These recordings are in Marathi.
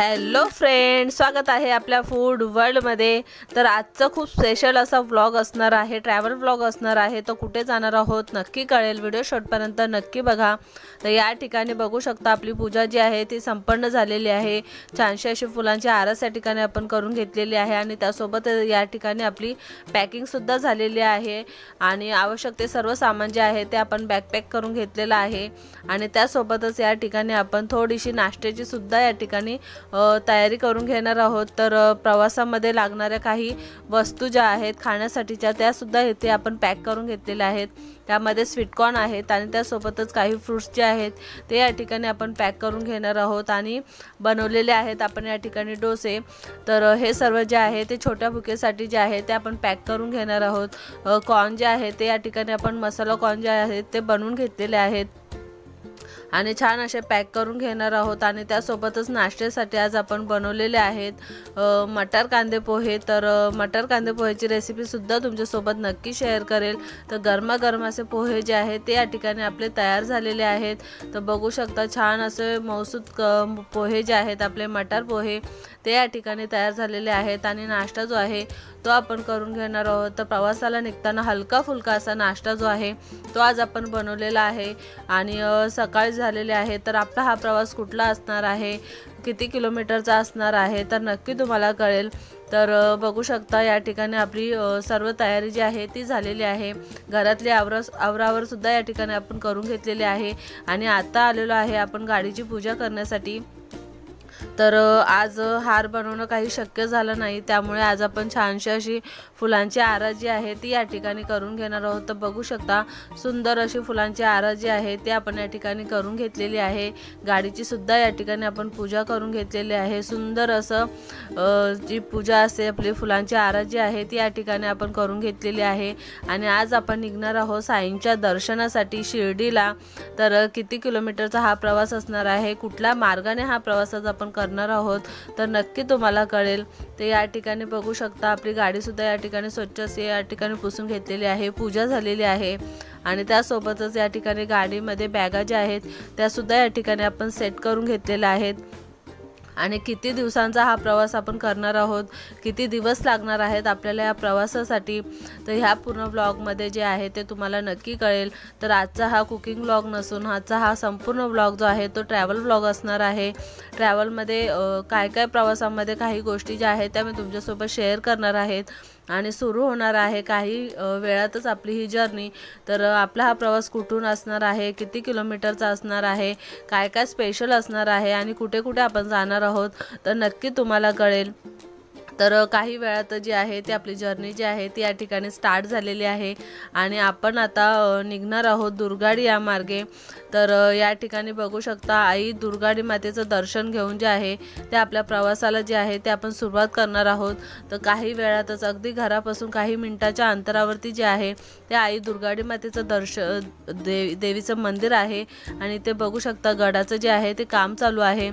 हॅलो फ्रेंड्स, स्वागत आहे आपल्या फूड वर्ल्डमध्ये। तर आजचा खूप स्पेशल असा व्लॉग असणार आहे, ट्रॅव्हल व्लॉग असणार आहे। तो कुठे जाणार आहोत नक्की कळेल, व्हिडिओ शेवटपर्यंत नक्की बघा। तर या ठिकाणी बघू शकता आपली पूजा जी आहे ती संपन्न झालेली आहे। छानशी अशी फुलांची आरस या ठिकाणी आपण करून घेतलेली आहे आणि त्यासोबत या ठिकाणी आपली पॅकिंग सुद्धा झालेली आहे आणि आवश्यक ते सर्व सामान जे आहे ते आपण बॅकपॅक करून घेतलेलं आहे। आणि त्यासोबतच या ठिकाणी आपण थोडीशी नाश्त्याची सुद्धा या ठिकाणी तयारी करून घेणार आहोत। तर प्रवासामध्ये लागणाऱ्या काही वस्तू ज्या आहेत खाण्यासाठीच्या त्या सुद्धा इथे आपण पॅक करून घेतलेल्या आहेत। त्यामध्ये स्वीटकॉर्न आहेत आणि त्यासोबतच काही फ्रूट्स जे आहेत ते या ठिकाणी आपण पॅक करून घेणार आहोत आणि बनवलेले आहेत आपण या ठिकाणी डोसे। तर हे सर्व जे आहे ते छोट्या भुकेसाठी जे आहे ते आपण पॅक करून घेणार आहोत। कॉर्न जे आहे ते या ठिकाणी आपण मसाला कॉर्न जे आहेत ते बनवून घेतलेले आहेत आणि छान असे पॅक करून घेणार आहोत। आणि त्यासोबतच नाश्त्यासाठी आज आपण बनवलेले आहेत मटर कांदे पोहे। तर मटर कांदे पोहेची रेसिपी सुद्धा तुमच्यासोबत नक्की शेअर करेल। तर गरमागरम असे पोहे जे आहेत ते या ठिकाणी आपले तयार झालेले आहेत। तर बघू शकता छान असे मौसूद पोहे जे आहेत आपले मटर पोहे ते या ठिकाणी तयार झालेले आहेत आणि नाश्ता जो आहे तो आपण करून घेणार आहोत। तर प्रवासाला निघताना हलका फुलका असा नाश्ता जो आहे तो आज आपण बनवलेला आहे आणि सकाळी झालेले आहे। तर आपला हा प्रवास कुठला असणार आहे, किती किलोमीटरचा असणार आहे तर नक्की तुम्हाला कळेल। तर बघू शकता या ठिकाणी आपली सर्व तयारी जी आहे ती झालेली आहे। घरातले आवरावर सुद्धा या ठिकाणी आपण करून घेतलेले आहे आणि आता आलेलो आहे आपण गाडीची पूजा करण्यासाठी। तर आज हार बनवणं काही शक्य झालं नाही, त्यामुळे आज आपण छानशी अशी फुलांची आरास जी आहे ती या ठिकाणी करून घेणार आहोत। तर बघू शकता सुंदर अशी फुलांची आरास जी आहे ते आपण या ठिकाणी करून घेतलेली आहे। गाडीची सुद्धा या ठिकाणी आपण पूजा करून घेतलेली आहे। सुंदर असं जी पूजा असते आपली फुलांची आरास जी आहे ती या ठिकाणी आपण करून घेतलेली आहे आणि आज आपण निघणार आहोत साईंच्या दर्शनासाठी शिर्डीला। तर किती किलोमीटरचा हा प्रवास असणार आहे, कुठल्या मार्गाने हा प्रवास आज आपण करणार आहोत तर नक्की तुम्हाला कळेल। ते या ठिकाणी बघू शकता आपली गाडी सुद्धा या ठिकाणी स्वच्छ असे या ठिकाणी पुसून घेतलेली आहे, पूजा झालेली आहे आणि त्यासोबतच या ठिकाणी गाडीमध्ये बॅगा ज्या आहेत त्या सुद्धा या ठिकाणी आपण सेट करून घेतलेल्या आहेत। आणि किती दिवसांचा हा प्रवास आपण करणार आहोत, किती दिवस लागणार आहेत आपल्याला या प्रवासासाठी, तर ह्या पूर्ण व्लॉगमध्ये जे आहे ते तुम्हाला नक्की कळेल। तर आजचा हा कुकिंग व्लॉग नसून आजचा हा संपूर्ण व्लॉग जो आहे तो ट्रॅव्हल व्लॉग असणार आहे। ट्रॅव्हलमध्ये काय काय प्रवासामध्ये काही गोष्टी ज्या आहेत त्या मी तुमच्यासोबत शेअर करणार आहेत आणि सुरू होणार आहे काही वेळातच आपली ही जर्नी। तर आपला हा प्रवास कुठून असणार आहे, किती किलोमीटरचा असणार आहे, काय काय स्पेशल असणार आहे आणि कुठे कुठे आपण जाणार आहोत तर नक्की तुम्हाला कळेल। तर काही वेळात जी आहे ती आपली जर्नी जी आहे ती या ठिकाणी स्टार्ट झालेली आहे आणि आपण आता निघणार आहोत दुर्गाडी या मार्गे। तर या ठिकाणी बघू शकता आई दुर्गाडी मातेचं दर्शन घेऊन जे आहे ते आपल्या प्रवासाला जे आहे ते आपण सुरुवात करणार आहोत। तर काही वेळातच अगदी घरापासून काही मिनिटाच्या अंतरावरती जे आहे ते आई दुर्गाडी मातेचं देवीचं मंदिर आहे आणि ते बघू शकता गडाचं जे आहे ते काम चालू आहे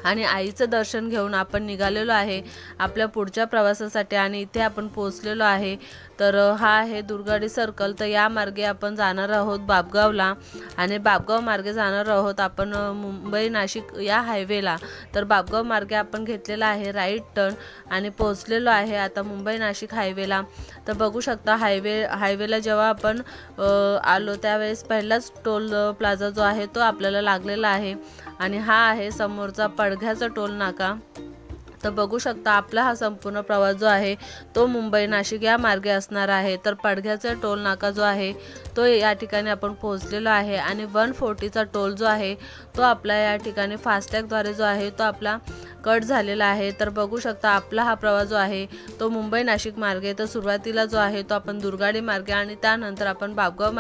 आणि आईचं दर्शन घेऊन आपण निघालेलो आहे आपल्या पुढच्या प्रवासासाठी आणि इथे आपण पोहोचलेलो आहे। तर हा आहे दुर्गाडी सर्कल। तर या मार्गे आपण जाणार आहोत बापगावला आणि बापगाव मार्गे जाणार आहोत आपण मुंबई नाशिक या हायवेला। तर बापगाव मार्गे आपण घेतलेला आहे राईट टर्न आणि पोहोचलेलो आहे आता मुंबई नाशिक हायवेला। तर बघू शकता हायवेला जेव्हा आपण आलो त्यावेळेस पहिलाच टोल प्लाझा जो आहे तो आपल्याला लागलेला आहे आणि हा आहे समोरचा पडघ्याचा टोल नाका। तर बघू शकता आपला हा संपूर्ण प्रवास जो आहे तो मुंबई नाशिक या मार्गे असणार आहे। तर पडघ्याचा टोल नाका जो आहे तो या ठिकाणी आपण पोहोचलेलो आहे आणि 140चा टोल जो आहे तो आपला या ठिकाणी फास्टॅगद्वारे जो आहे तो आपला कट झालेला आहे। तर बघू शकता आपला हा प्रवास जो आहे तो मुंबई नाशिक मार्गे। तर सुरुवातीला जो आहे तो आपण दुर्गाडी मार्गे आणि त्यानंतर आपण बापगाव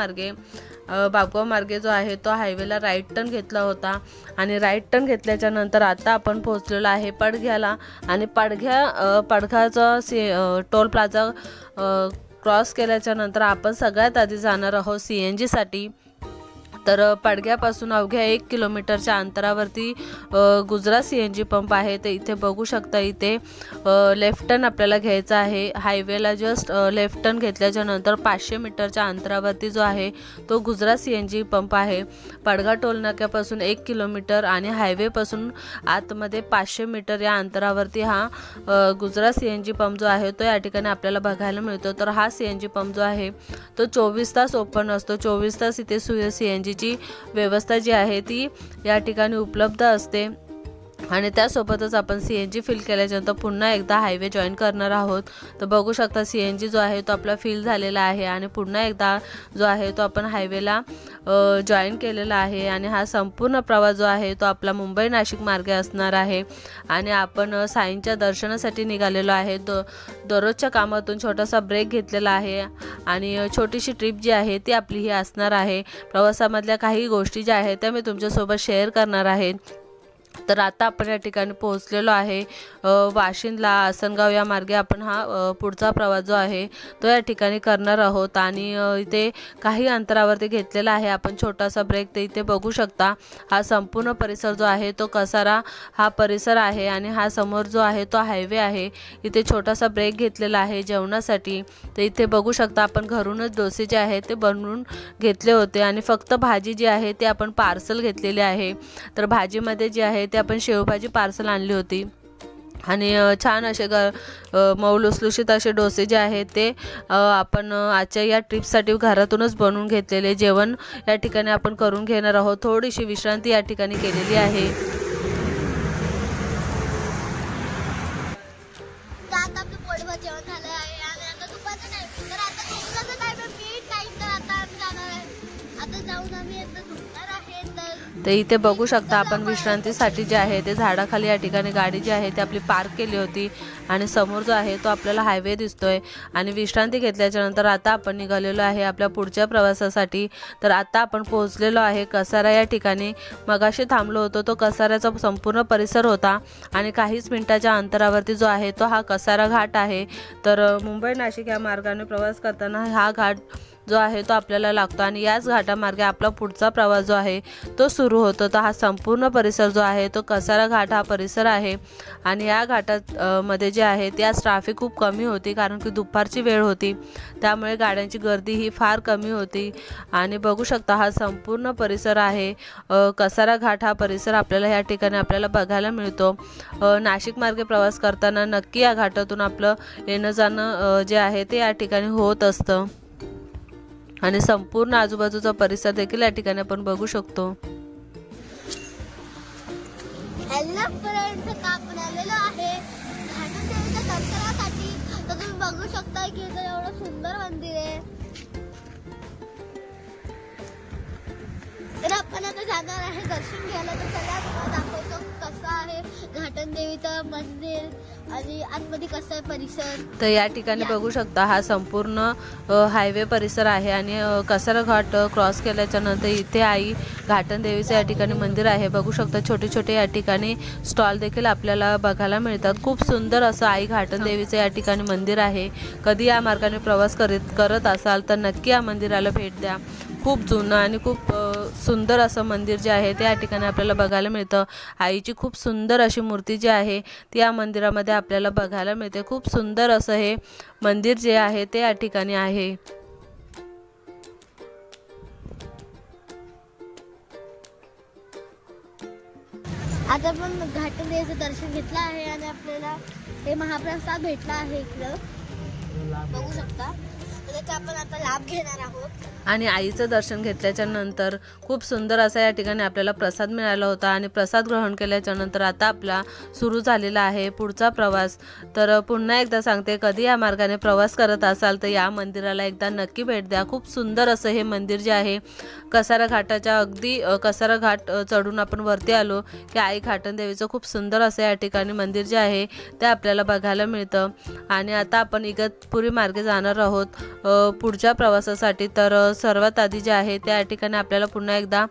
मार्गे जो आहे तो हायवेला राईट टर्न घेतला होता आणि राईट टर्न घेतल्याच्या नंतर आता आपण पोहोचलेलो आहे पडघ्याला आणि पडघ्याचा टोल प्लाझा क्रॉस केल्याच्या नंतर आपण सगळ्यात आधी जाणार आहोत CNG साठी। तर पडग्यापासून अवघ्या 1 किलोमीटरच्या अंतरावरती गुजरात CNG पंप आहे. ते इथे बघू शकता. इथे लेफ्ट टर्न आपल्याला घ्यायचा आहे. हायवेला जस्ट लेफ्ट टर्न घेतल्याच्या नंतर 500 मीटरच्या अंतरावरती जो आहे तो गुजरात CNG पंप आहे. पडगा टोल नाक्यापासून 1 किलोमीटर आणि हायवेपासून आतमध्ये 500 मीटर या अंतरावरती हा गुजरात CNG पंप जो आहे तो या ठिकाणी आपल्याला बघायला मिळतो. तर हा CNG पंप जो आहे तो 24 तास ओपन असतो. 24 तास इथे CNG ची व्यवस्था जी आहे ती या ठिकाणी उपलब्ध असते. आणि त्यासोबतच आपण CNG फिल केल्यानंतर पुन्हा एकदा हायवे जॉईन करणार आहोत. तर बघू शकता CNG जो आहे तो आपला फिल झालेला आहे आणि पुन्हा एकदा जो आहे तो आपण हायवेला जॉईन केलेला आहे. आणि हा संपूर्ण प्रवास जो आहे तो आपला मुंबई नाशिक मार्गे असणार आहे. आणि आपण साईंच्या दर्शनासाठी निघालेलो आहे. दररोजच्या कामातून छोटासा ब्रेक घेतलेला आहे आणि छोटीशी ट्रिप जी आहे ती आपली ही असणार आहे. प्रवासामधल्या काही गोष्टी ज्या आहेत त्या मी तुमच्यासोबत शेअर करणार आहे. तर आता आपण या ठिकाणी पोहोचलेलो आहे. वाशिंदला आसनगाव या मार्गे आपण हा पुढचा प्रवास जो आहे तो या ठिकाणी करणार आहोत. आणि इथे काही अंतरावरती घेतलेला आहे आपण छोटासा ब्रेक. ते इथे बघू शकता. हा संपूर्ण परिसर जो आहे तो कसारा हा परिसर आहे आणि हा समोर जो आहे तो हायवे आहे. इथे छोटासा ब्रेक घेतलेला आहे जेवणासाठी. तर इथे बघू शकता आपण घरूनच डोसे जे आहेत ते बनवून घेतले होते आणि फक्त भाजी जी आहे ती आपण पार्सल घेतलेली आहे. तर भाजीमध्ये जी आहे ते आपण शेवभाजी पार्सल आणली होती आणि छान असे मऊ लुसलुशीत असे डोसे जे आहेत ते आपण आजच्या या ट्रिपसाठी घरातूनच बनवून घेतलेले जेवण या ठिकाणी आपण करून घेणार आहोत. थोडीशी विश्रांती या ठिकाणी केलेली आहे. तर इथे बघू शकता आपण विश्रांतीसाठी जे आहे ते झाडाखाली या ठिकाणी गाडी जी आहे ती आपली पार्क केली होती आणि समोर जो आहे तो आपल्याला हायवे दिसतोय. आणि विश्रांती घेतल्याच्या नंतर आता आपण निघालेलो आहे आपल्या पुढच्या प्रवासासाठी. तर आता आपण पोहोचलेलो आहे कसारा या ठिकाणी. मगाशी थांबलो होतो तो कसाऱ्याचा संपूर्ण परिसर होता आणि काहीच मिनिटाच्या अंतरावरती जो आहे तो हा कसारा घाट आहे. तर मुंबई नाशिक या मार्गाने प्रवास करताना हा घाट जो आहे तो आपल्याला लागतो आणि याच घाटामार्गे आपला पुढचा प्रवास जो आहे तो सुरू होतो. तर हा संपूर्ण परिसर जो आहे तो कसारा घाट हा परिसर आहे. आणि या घाटात मध्ये जे आहे त्यास ट्रॅफिक खूप कमी होती कारण की दुपारची वेळ होती त्यामुळे गाड्यांची गर्दी ही फार कमी होती. आणि बघू शकता हा संपूर्ण परिसर आहे कसारा घाट हा परिसर आपल्याला या ठिकाणी आपल्याला बघायला मिळतो. नाशिक मार्गे प्रवास करताना नक्की या घाटातून आपलं येणं जाणं जे आहे ते या ठिकाणी होत असतं. आणि संपूर्ण आजूबाजूचा परिसर देखील या ठिकाणी आपण बघू शकतो. हॅलो फ्रेंड्स, आपण आलेलो आहे घाटदेवीच्या दर्शनासाठी. तर तुम्ही बघू शकता की इथे एवढं सुंदर मंदिर आहे. तर आपण आता जाणार आहे दर्शन घ्यायला. तर चला तुम्हाला दाखवतो कसं आहे घाटदेवीचं मंदिर आणि आतमध्ये कसं आहे परिसर. तर या ठिकाणी बघू शकता हा संपूर्ण हायवे परिसर आहे आणि कसारा घाट क्रॉस केल्याच्या नंतर इथे आई घाटदेवीचं या ठिकाणी मंदिर आहे. बघू शकता छोटे छोटे या ठिकाणी स्टॉल देखील आपल्याला बघायला मिळतात. खूप सुंदर असं आई घाटदेवीचं या ठिकाणी मंदिर आहे. कधी या मार्गाने प्रवास करत असाल तर नक्की या मंदिराला भेट द्या. खूप जुनं आणि खूप सुंदर असं मंदिर जे आहे ते या ठिकाणी आपल्याला बघायला मिळतं. आईची खूप सुंदर अशी मूर्ती जी आहे ती या मंदिरामध्ये आपल्याला बघायला मिळते. खूप सुंदर असं हे मंदिर जे आहे ते या ठिकाणी आहे. आता आपण घाटदेवीचं दर्शन घेतलं आहे आणि आपल्याला हे महाप्रसाद भेटला आहे इकडं बघू शकता. त्याचा आपण आता लाभ घेणार आहोत. आणि आईचं दर्शन घेतल्याच्या नंतर खूप सुंदर असा या ठिकाणी आपल्याला प्रसाद मिळाला होता आणि प्रसाद ग्रहण केल्याच्या नंतर आता आपला सुरू झालेला आहे पुढचा प्रवास. तर पुन्हा एकदा सांगते कधी या मार्गाने प्रवास करत असाल तर या मंदिराला एकदा नक्की भेट द्या. खूप सुंदर असं हे मंदिर जे आहे कसारा घाटाच्या अगदी कसारा घाट चढून आपण वरती आलो की आई घाटदेवीचं खूप सुंदर असं या ठिकाणी मंदिर जे आहे ते आपल्याला बघायला मिळतं. आणि आता आपण इगतपुरी मार्गे जाणार आहोत. पुढच्या प्रवासासाठी। तर सर्वात आधी जे आहे त्या ठिकाणी आपल्याला पुन्हा एकदा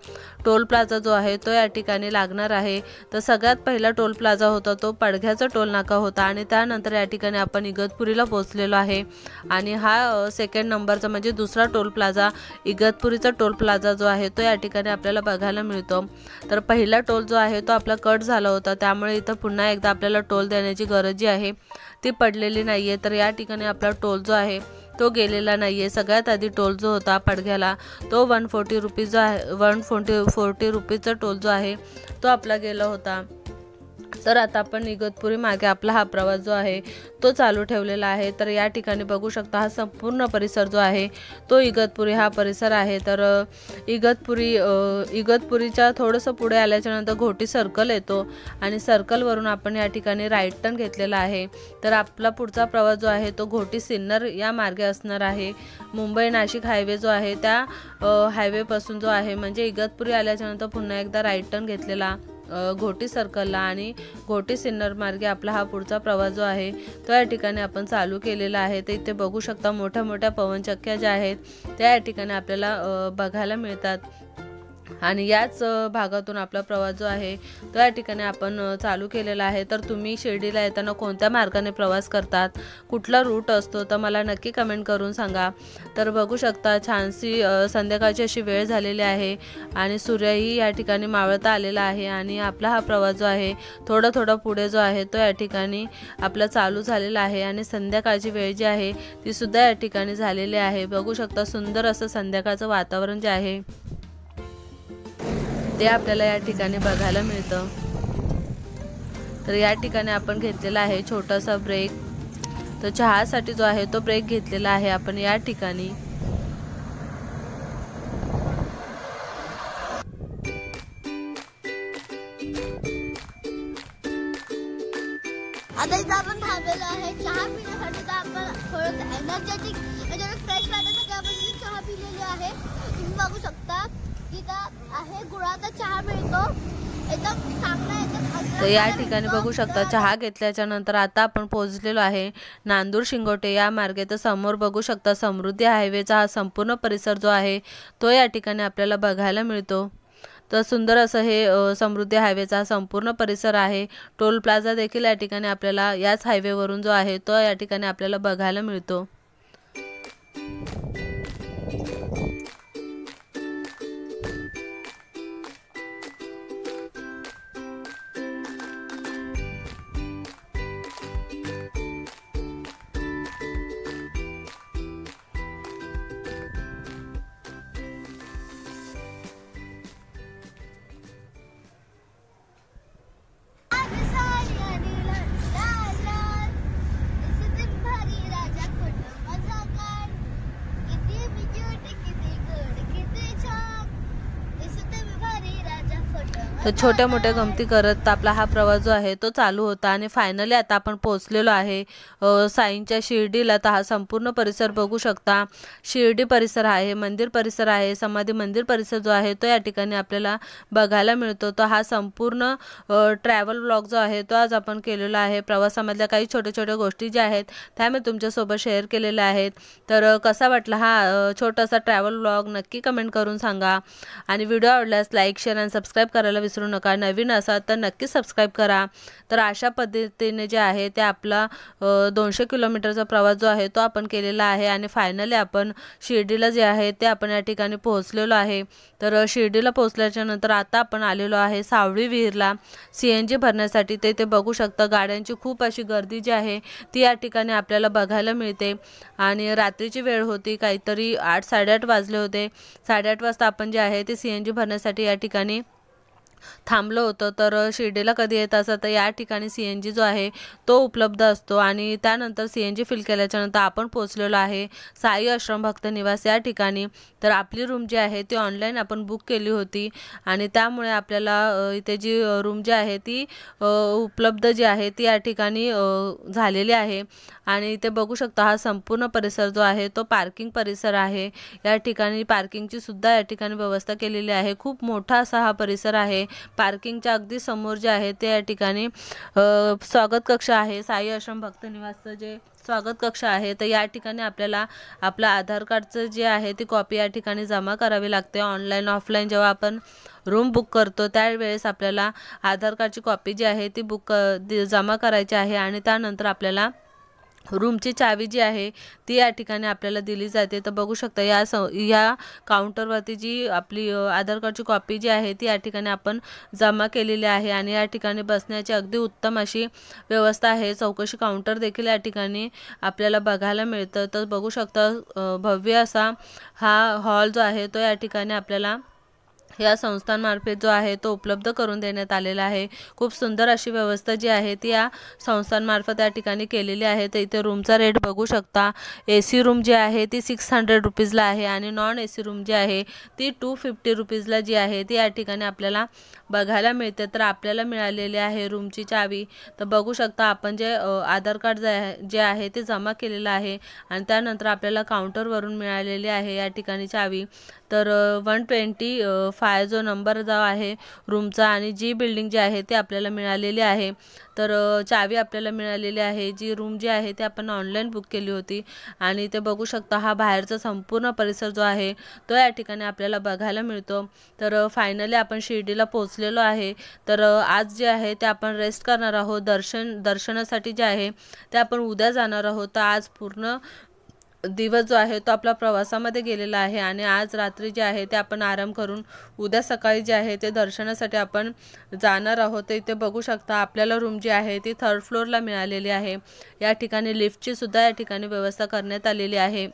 टोल प्लाझा जो आहे तो या ठिकाणी लागणार आहे। तर सगळ्यात पहिला टोल प्लाझा होता तो पडघ्याचा टोल नाका होता आणि त्यानंतर या ठिकाणी आपण इगतपुरीला पोहोचलेलो आहे आणि हा सेकंड नंबरचा म्हणजे दुसरा टोल प्लाझा इगतपुरीचा टोल प्लाझा जो आहे तो या ठिकाणी आपल्याला बघायला मिळतो। तर पहिला टोल जो आहे तो आपला कट झाला होता, त्यामुळे इथं पुन्हा एकदा आपल्याला टोल देण्याची गरज जी आहे ती पडलेली नाहीये। तर या ठिकाणी आपला टोल जो आहे तो गेलेला नाहीये। सगळ्यात आधी टोल जो होता पडघ्याला तो 140 रुपीज आहे, 140 रुपीजचा टोल जो आहे तो आपला गेला होता। तर आता आपण इगतपुरी मागे आपला हा प्रवास जो आहे तो चालू ठेवलेला आहे। तर या ठिकाणी बघू शकता हा संपूर्ण परिसर जो आहे तो इगतपुरी हा परिसर आहे। तर इगतपुरीच्या थोडंसं पुढे आल्याच्या नंतर घोटी सर्कल येतो आणि सर्कलवरून आपण या ठिकाणी राईट टर्न घेतलेला आहे। तर आपला पुढचा प्रवास जो आहे तो घोटी सिन्नर या मार्गे असणार आहे। मुंबई नाशिक हायवे जो आहे त्या हायवेपासून जो आहे म्हणजे इगतपुरी आल्याच्या नंतर पुन्हा एकदा राईट टर्न घेतलेला घोटी सर्कलला आणि घोटी सिन्नर मार्गे आपला हा पुढचा प्रवास जो आहे तो या ठिकाणी आपण चालू केलेला आहे। तर इथे बघू शकता मोठ्या मोठ्या पवनचक्क्या ज्या आहेत त्या या ठिकाणी आपल्याला बघायला मिळतात आणि याच भागातून आपला प्रवास जो आहे तो या ठिकाणी आपण चालू केलेला आहे। तर तुम्ही शिर्डीला येताना कोणत्या मार्गाने प्रवास करतात, कुठला रूट असतो, तर मला नक्की कमेंट करून सांगा। तर बघू शकता छानशी संध्याकाळची अशी वेळ झालेली आहे आणि सूर्यही या ठिकाणी मावळता आलेला आहे आणि आपला हा प्रवास जो आहे थोडा पुढे जो आहे तो या ठिकाणी आपला चालू झालेला आहे आणि संध्याकाळची वेळ जी आहे ती सुद्धा या ठिकाणी झालेली आहे। बघू शकता सुंदर असं संध्याकाळचं वातावरण जे आहे ते आपल्याला या ठिकाणी बघायला मिळतं। तर या ठिकाणी आपण घेतलेला आहे छोटासा ब्रेक। तर चहासाठी जो आहे तो ब्रेक घेतलेला आहे आपण या ठिकाणी। आता इथं आपण थांबलेलो आहे चहा पिण्यासाठी। तर आपण थोडं एनर्जेटिक म्हणजे फ्रेश वाटण्यासाठी आपण चहा पिलेली आहे। तुम्ही बघू शकता इथं आहे गुळाचा चहा मिळतो, एकदम चांगला तर या ठिकाणी बघू शकता चहा घेतल्याच्या नंतर आता आपण पोहोचलेलो आहे नांदूर शिंगोटे या मार्गे। तर समोर बघू शकता समृद्धी हायवेचा हा संपूर्ण परिसर जो आहे तो या ठिकाणी आपल्याला बघायला मिळतो। तर सुंदर असं हे समृद्धी हायवेचा संपूर्ण परिसर आहे। टोल प्लाझा देखील या ठिकाणी आपल्याला याच हायवेवरून जो आहे तो या ठिकाणी आपल्याला बघायला मिळतो। तर छोट्या मोठ्या गमती करत आपला हा प्रवास जो आहे तो चालू होता आणि फायनली आता आपण पोहोचलेलो आहे साईंच्या शिर्डीला। तर हा संपूर्ण परिसर बघू शकता शिर्डी परिसर आहे, मंदिर परिसर आहे, समाधी मंदिर परिसर जो आहे तो या ठिकाणी आपल्याला बघायला मिळतो। तर हा संपूर्ण ट्रॅव्हल व्लॉग जो आहे तो आज आपण केलेला आहे। प्रवासामधल्या काही छोट्या गोष्टी ज्या आहेत त्या मी तुमच्यासोबत शेअर केलेल्या आहेत। तर कसा वाटला हा छोटासा ट्रॅव्हल व्लॉग नक्की कमेंट करून सांगा आणि व्हिडिओ आवडल्यास लाईक, शेअर आणि सबस्क्राईब करायला विसरू नका। नवीन असाल तर नक्की सबस्क्राईब करा। तर अशा पद्धतीने जे आहे ते आपला 200 किलोमीटरचा प्रवास जो आहे तो आपण केलेला आहे आणि फायनली आपण शिर्डीला जे आहे ते आपण या ठिकाणी पोहोचलेलो आहे। तर शिर्डीला पोहोचल्याच्या नंतर आता आपण आलेलो आहे सावळी विहीरला CNG भरण्यासाठी। ते बघू शकता गाड्यांची खूप अशी गर्दी जी आहे ती या ठिकाणी आपल्याला बघायला मिळते आणि रात्रीची वेळ होती, काहीतरी 8-8:30 वाजले होते। 8:30 वाजता आपण जे आहे ते CNG भरण्यासाठी या ठिकाणी थांबलो होतं। तर शिर्डीला कधी येत असं तर या ठिकाणी CNG जो आहे तो उपलब्ध असतो आणि त्यानंतर CNG फिल केल्याच्या नंतर आपण पोहोचलेलो आहे साई आश्रम भक्त निवास या ठिकाणी। तर आपली रूम जी आहे ती ऑनलाईन आपण बुक केली होती आणि त्यामुळे आपल्याला इथे जी रूम जी आहे ती उपलब्ध जी आहे ती या ठिकाणी झालेली आहे आणि इथे बघू शकता हा संपूर्ण परिसर जो आहे तो पार्किंग परिसर आहे। या ठिकाणी पार्किंगची सुद्धा या ठिकाणी व्यवस्था केलेली आहे। खूप मोठा असा हा परिसर आहे। पार्किंगच्या अगदी समोर जे आहे ते या ठिकाणी स्वागत कक्ष आहे. साई आश्रम भक्त निवासचं जे स्वागत कक्ष आहे, तर या ठिकाणी आपल्याला आपलं आधार कार्डचं जे आहे ती कॉपी या ठिकाणी जमा करावी लागते. ऑनलाईन ऑफलाईन जेव्हा आपण रूम बुक करतो त्यावेळेस आपल्याला आधार कार्डची कॉपी जी आहे ती जमा करायची आहे आणि त्यानंतर आपल्याला रूमची चावी जी आहे ती या ठिकाणी आपल्याला दिली जाते. तर बघू शकता या काउंटरवरती जी आपली आधार कार्डची कॉपी जी आहे ती या ठिकाणी आपण जमा केलेली आहे आणि या ठिकाणी बसण्याची अगदी उत्तम अशी व्यवस्था आहे. चौकशी काउंटर देखील या ठिकाणी आपल्याला बघायला मिळतं. तर बघू शकता भव्य असा हा हॉल जो आहे तो या ठिकाणी आपल्याला या संस्थांमार्फत जो आहे तो उपलब्ध करून देण्यात आलेला आहे. खूप सुंदर अशी व्यवस्था जी आहे ती या संस्थांमार्फत या ठिकाणी केलेली आहे. तर इथे रूमचा रेट बघू शकता. AC रूम जी आहे ती 600 रुपीजला आहे आणि नॉन AC रूम जी आहे ती 250 रुपीजला जी आहे ती या ठिकाणी आपल्याला बघायला मिळते. तर आपल्याला मिळालेली आहे रूमची चावी. तर बघू शकता आपण जे आधार कार्ड जे आहे ते जमा केलेलं आहे आणि त्यानंतर आपल्याला काउंटरवरून मिळालेली आहे या ठिकाणी चावी. तर 125 जो नंबर जो आहे रूमचा आणि जी बिल्डिंग जी आहे ती आपल्याला मिळालेली आहे. तर चावी आपल्याला मिळालेली आहे. जी रूम जी आहे ती आपण ऑनलाईन बुक केली होती आणि ते बघू शकता हा बाहेरचा संपूर्ण परिसर जो आहे तो या ठिकाणी आपल्याला बघायला मिळतो. तर फायनली आपण शिर्डीला पोहोचलेलो आहे. तर आज जे आहे ते आपण रेस्ट करणार आहोत. दर्शनासाठी जे आहे ते आपण उद्या जाणार आहोत. तर आज पूर्ण दिवस जो आहे तो आपला प्रवासामध्ये गेलेला आहे आणि आज रात्री जे आहे ते आपण आराम करून उद्या सकाळी जे आहे ते दर्शनासाठी आपण जाणार आहोत. इथे बघू शकता आपल्याला रूम जी आहे ती 3rd फ्लोअरला मिळालेली आहे. या ठिकाणी लिफ्टची सुद्धा या ठिकाणी व्यवस्था करण्यात आलेली आहे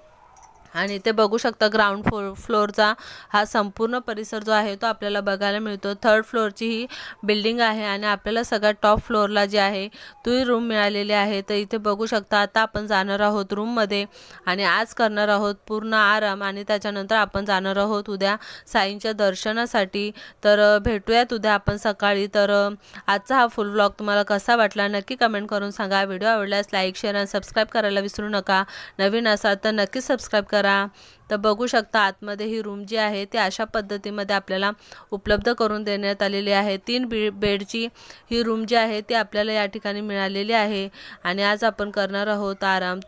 आणि ते बघू शकता ग्राउंड फ्लोअरचा हा संपूर्ण परिसर जो आहे तो आपल्याला बघायला मिळतो. 3rd फ्लोअरची ही बिल्डिंग आहे आणि आपल्याला सगळ्यात टॉप फ्लोअरला जी आहे ती रूम मिळालेली आहे. तर इथे बघू शकता आता आपण जाणार आहोत रूममध्ये आणि आज करणार आहोत पूर्ण आराम आणि त्याच्यानंतर आपण जाणार आहोत उद्या साईंच्या दर्शनासाठी. तर भेटूयात उद्या आपण सकाळी. तर आजचा हा फुल व्लॉग तुम्हाला कसा वाटला नक्की कमेंट करून सांगा. व्हिडिओ आवडल्यास लाईक शेअर आणि सबस्क्राईब करायला विसरू नका. नवीन असाल तर नक्की सबस्क्राईब करा. तर बघू शकता आतमध्ये ही रूम जी आहे ती अशा पद्धतीमध्ये आपल्याला उपलब्ध करून देण्यात आलेली आहे. 3 बेडची ही रूम जी आहे ती आपल्याला या ठिकाणी मिळालेली आहे आणि आज आपण करणार आहोत आराम.